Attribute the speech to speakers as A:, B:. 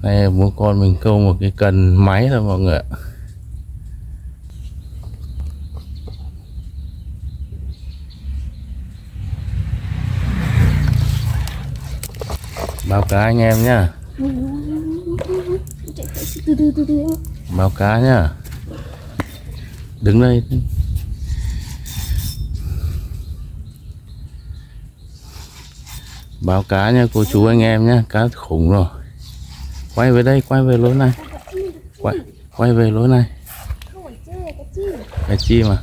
A: Đây bố con mình câu một cái cần máy thôi mọi người ạ. Báo cá anh em nhá. Báo cá nhá. Đứng đây. Báo cá nha cô chú anh em nhá. Cá khủng rồi. Quay về đây, quay về lối này. Quay về lối này. Cái chi mà.